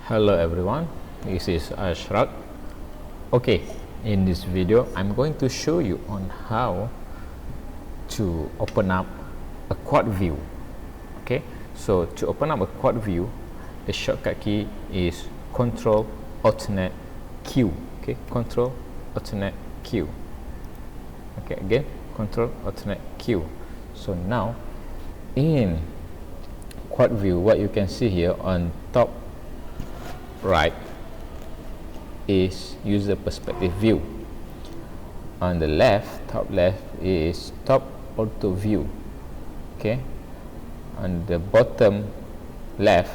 Hello everyone, this is Ashraf. Okay, in this video I'm going to show you on how to open up a quad view. Okay, so to open up a quad view, the shortcut key is Control Alternate Q. Okay, Control Alternate Q. Okay, again Control Alternate Q. So now in quad view, what you can see here on top right is user perspective view. On the left, top left, is top ortho view. Okay, on the bottom left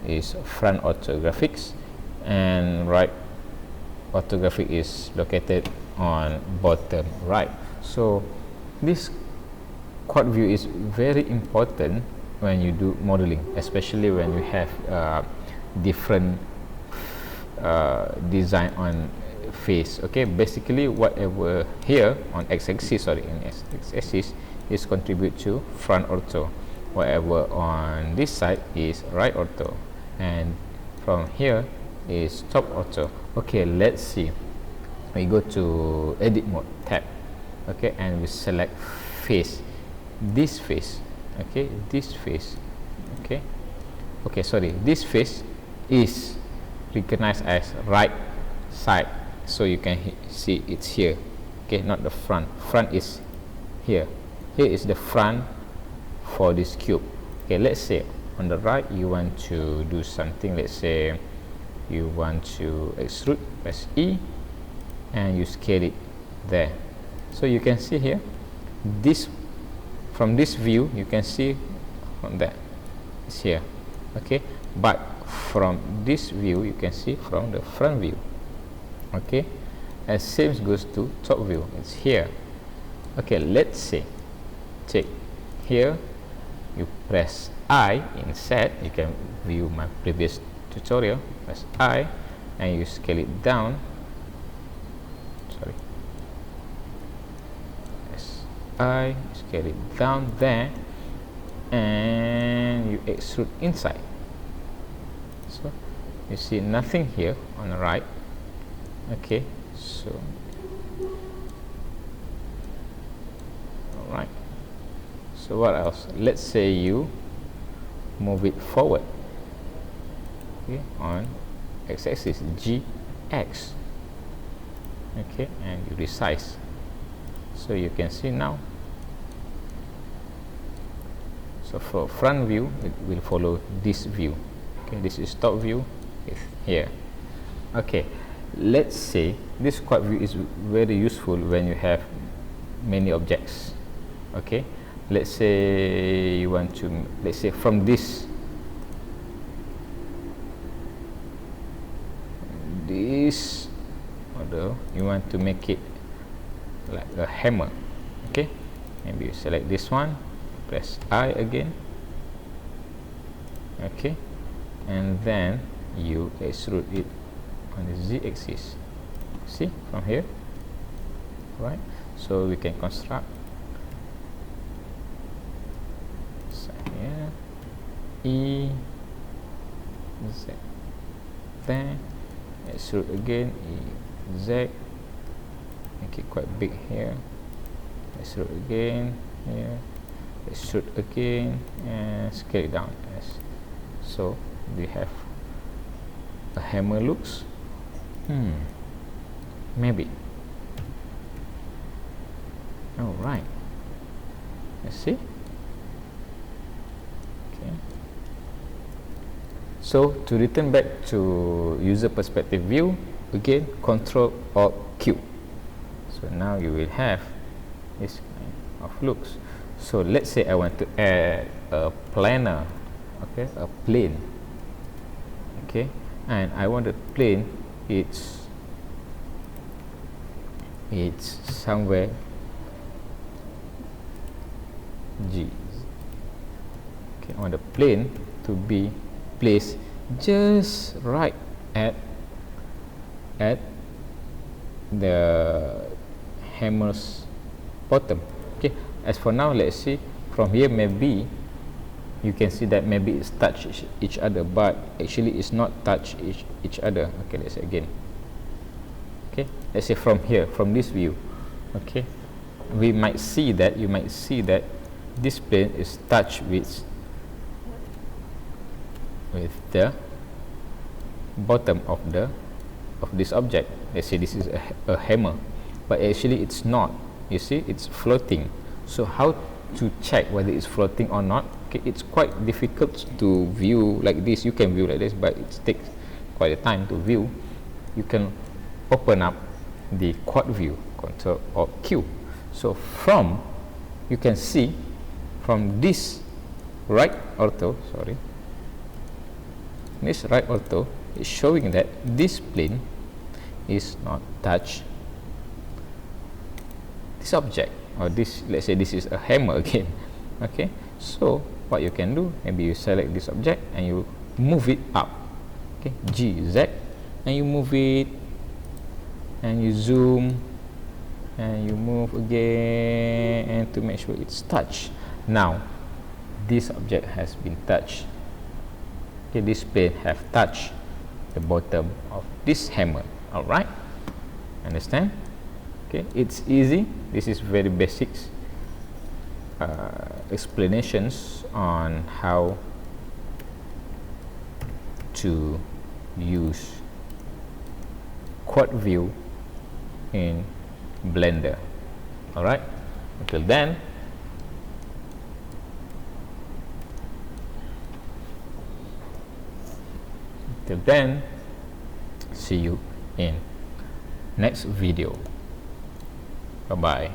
is front orthographics, and right orthographic is located on bottom right. So this quad view is very important when you do modeling, especially when you have different design on face. Okay, basically whatever here on x-axis, sorry, in x-axis is contribute to front ortho, whatever on this side is right ortho, and from here is top ortho. Okay, let's see. We go to edit mode tab. Okay, and we select face, this face. Okay, this face. Okay, sorry, this face is recognized as right side, so you can see it's here. Okay, not the front. Front is here. Here is the front for this cube. Okay, let's say on the right you want to do something. Let's say you want to extrude, press E and you scale it there. So you can see here, this from this view you can see from there it's here. Okay, but from this view you can see from the front view. Okay, and same goes to top view, it's here. Okay, let's say check here, you press I in set. You can view my previous tutorial. Press I and you scale it down. Sorry, press I, scale it down there, and you extrude inside. So you see nothing here on the right. Okay, so all right, so what else? Let's say you move it forward. Okay, on x-axis, GX. Okay, and you resize, so you can see now. So for front view it will follow this view. Okay, this is top view, is here. Okay, let's say this quad view is very useful when you have many objects. Okay, let's say you want to, let's say from this model you want to make it like a hammer. Okay, maybe you select this one, press I again. Okay, and then you extrude it on the z-axis. See from here, right? So we can construct here E Z, then extrude again E Z, make it quite big here, extrude again here, extrude again, and scale it down. Yes, so we have a hammer looks. Maybe. All right, let's see. Okay, so to return back to user perspective view, again Control Alt Q. So now you will have this kind of looks. So let's say I want to add a planar. Okay, a plane. Okay, and I want the plane, it's somewhere G. Okay, I want the plane to be placed just right at the hammer's bottom. Okay, as for now, let's see from here. Maybe you can see that maybe it's touch each other, but actually it's not touch each other. Okay, let's say again. Okay, let's say from here, from this view, okay, we might see that, you might see that this plane is touched with the bottom of this object. Let's say this is a hammer, but actually it's not. You see, it's floating. So how to check whether it's floating or not? Okay, it's quite difficult to view like this. You can view like this, but it takes quite a time to view. You can open up the quad view, Ctrl or Q. So from, you can see from this right ortho, this right ortho is showing that this plane is not touch this object, or this, let's say this is a hammer again. Okay, so what you can do, maybe you select this object and you move it up. Okay, G, Z, and you move it, and you zoom, and you move again, and to make sure it's touched. Now this object has been touched. Okay, this plane have touched the bottom of this hammer. All right, understand? Okay, it's easy. This is very basics explanations on how to use quad view in Blender. All right, until then, see you in next video. Bye bye.